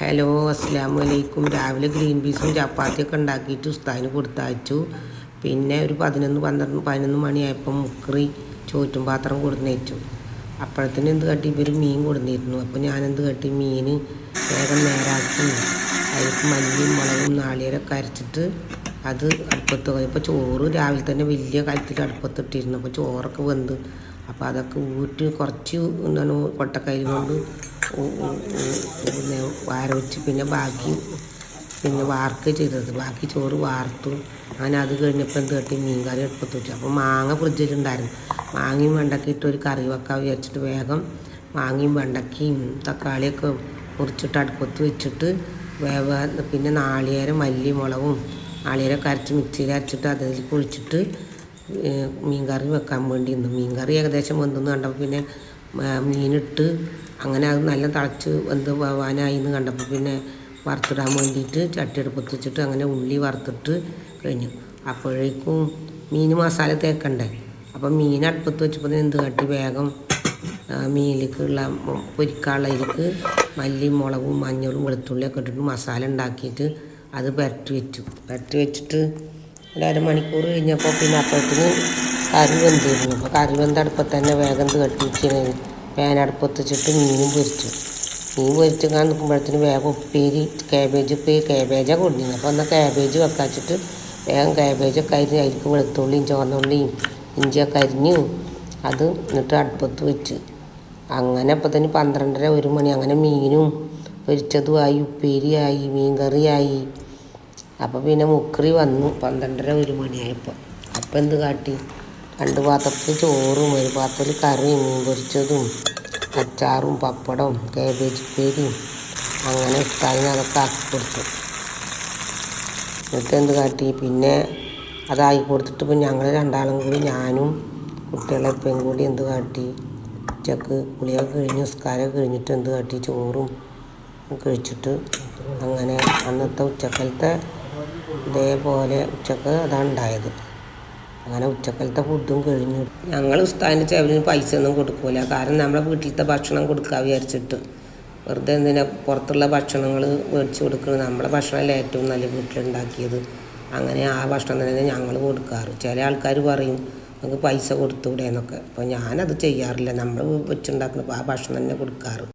Hello, അസ്സലാമു അലൈക്കും. രാവിലെ ഗ്രീൻ പീസും ചപ്പാത്തിയൊക്കെ ഉണ്ടാക്കിയിട്ട് ഉസ്താദിന് കൊടുത്തയച്ചു. പിന്നെ ഒരു 11 മണിയായപ്പോൾ മുക്കറി ചോറ്റും പാത്രം കൊടുന്നേച്ചു. അപ്പോഴത്തേന് എന്ത് കാട്ടി, ഇവർ മീൻ കൊടുന്നിരുന്നു. അപ്പോൾ ഞാനെന്ത് കാട്ടി, മീൻ വേഗം നേരാക്കി അതിലേക്ക് മല്ലിയും മുളകും നാളികേരമൊക്കെ അരച്ചിട്ട് അത് അടുപ്പത്ത്. ഇപ്പോൾ ചോറ് രാവിലെ തന്നെ വലിയ കലത്തിൽ അടുപ്പത്തിട്ടിരുന്നു. അപ്പോൾ ചോറൊക്കെ വെന്ത്, അപ്പോൾ അതൊക്കെ ഊറ്റി കുറച്ച് എന്താണ് കൊട്ടക്കൈ കൊണ്ട് പിന്നെ വെച്ച് പിന്നെ ബാക്കി വാർക്കുക ചെയ്തത്. ബാക്കി ചോറ് വാർത്തു. അങ്ങനെ അത് കഴിഞ്ഞപ്പോൾ എന്ത് കട്ടി, മീൻ കറി അടുപ്പത്ത് വെച്ചു. അപ്പോൾ മാങ്ങ ഫ്രിഡ്ജിലുണ്ടായിരുന്നു. മാങ്ങയും വെണ്ടയ്ക്ക ഇട്ട് ഒരു കറി വെക്കാൻ വിചാരിച്ചിട്ട് വേഗം മാങ്ങയും വെണ്ടയ്ക്കയും തക്കാളിയൊക്കെ മുറിച്ചിട്ട് അടുപ്പത്ത് വെച്ചിട്ട് പിന്നെ നാളികേരം മല്ലി മുളകും നാളികേരമൊക്കെ അരച്ച് മിക്സിയിൽ അരച്ചിട്ട് അതിൽ കുഴിച്ചിട്ട് മീൻ കറി വെക്കാൻ വേണ്ടി നിന്നു. മീൻ കറി ഏകദേശം വെന്തെന്ന് കണ്ടപ്പോൾ പിന്നെ മീനിട്ട് അങ്ങനെ അത് നല്ല തിളച്ച് വെന്ത് പോവാനായി എന്ന് കണ്ടപ്പോൾ പിന്നെ വറുത്തിടാൻ വേണ്ടിയിട്ട് ചട്ടി അടുപ്പത്ത് വെച്ചിട്ട് അങ്ങനെ ഉള്ളി വറുത്തിട്ട് കഴിഞ്ഞു. അപ്പോഴേക്കും മീൻ മസാല തേക്കണ്ടേ. അപ്പം മീൻ അടുപ്പത്ത് വെച്ചപ്പോൾ എന്ത് കാട്ടി, വേഗം മീനിലേക്കുള്ള പൊരിക്കാനുള്ളതിലേക്ക് മല്ലിയും മുളകും മഞ്ഞളും വെളുത്തുള്ളിയൊക്കെ ഇട്ടിട്ട് മസാല ഉണ്ടാക്കിയിട്ട് അത് പുരട്ടി വെച്ചിട്ട് ഒരു അരമണിക്കൂർ കഴിഞ്ഞപ്പോൾ പിന്നെ അപ്പോഴത്തേന് കറി വെന്തിരുന്നു. അപ്പോൾ കറി വെന്ത അടുപ്പത്ത് തന്നെ വേഗം കെട്ടിച്ച് പാനടുപ്പത്ത് വെച്ചിട്ട് മീനും പൊരിച്ചു. മീൻ പൊരിച്ച് നിൽക്കുമ്പോഴത്തേന് വേഗം ഉപ്പേരി ക്യാബേജാണ് കൊണ്ടിരുന്നത്. അപ്പോൾ എന്നാൽ ക്യാബേജ് വെക്കാച്ചിട്ട് വേഗം ക്യാബേജൊക്കെ അരിഞ്ഞ് അതിലേക്ക് വെളുത്തുള്ളിയും ചുവന്നുള്ളിയും ഇഞ്ചിയൊക്കെ അരിഞ്ഞ് അത് എന്നിട്ട് അടുപ്പത്ത് വെച്ച് അങ്ങനെ അപ്പോൾ തന്നെ 12:30 മണി. അങ്ങനെ മീനും പൊരിച്ചതുമായി, ഉപ്പേരിയായി, മീൻ കറിയായി. അപ്പോൾ പിന്നെ മുക്കറി വന്നു 12:30 മണിയായപ്പോൾ. അപ്പോൾ എന്ത് കാട്ടി, 2 പാത്രത്തിൽ ചോറും 1 പാത്രത്തിൽ കറിയും മീൻ പൊരിച്ചതും അച്ചാറും പപ്പടവും കാബേജ് ഉപ്പേരിയും അങ്ങനെ ഉസ്താദിന് അതൊക്കെ ആക്കി കൊടുത്തു. എന്നിട്ട് എന്ത് കാട്ടി, പിന്നെ അതായി കൊടുത്തിട്ട് ഇപ്പം ഞങ്ങൾ രണ്ടാളും കൂടി, ഞാനും കുട്ടികളെപ്പം കൂടി എന്ത് കാട്ടി, ഉച്ചക്ക് കുളിയൊക്കെ കഴിഞ്ഞ് നിസ്കാരമൊക്കെ കഴിഞ്ഞിട്ട് എന്ത് കാട്ടി, ചോറും കഴിച്ചിട്ട് അങ്ങനെ അന്നത്തെ ഉച്ചക്കലത്തെ ഇതേപോലെ ഉച്ചക്ക് അതാണ് ഉണ്ടായത്. അങ്ങനെ ഉച്ചക്കലത്തെ ഫുഡും കഴിഞ്ഞു. ഞങ്ങൾ ഉസ്താദിൻ്റെ ചെലവിന് പൈസ ഒന്നും കൊടുക്കില്ല. കാരണം നമ്മളെ വീട്ടിലത്തെ ഭക്ഷണം കൊടുക്കാൻ വിചാരിച്ചിട്ട് വെറുതെ എന്തിനാ പുറത്തുള്ള ഭക്ഷണങ്ങൾ മേടിച്ച് കൊടുക്കുന്നത്. നമ്മളെ ഭക്ഷണമല്ലേ ഏറ്റവും നല്ല വീട്ടിലുണ്ടാക്കിയത്. അങ്ങനെ ആ ഭക്ഷണം തന്നെ ഞങ്ങൾ കൊടുക്കാറ്. ചില ആൾക്കാർ പറയും നമുക്ക് പൈസ കൊടുത്തൂടെ എന്നൊക്കെ. അപ്പോൾ ഞാനത് ചെയ്യാറില്ല. നമ്മൾ വെച്ചുണ്ടാക്കുന്ന ആ ഭക്ഷണം തന്നെ കൊടുക്കാറ്.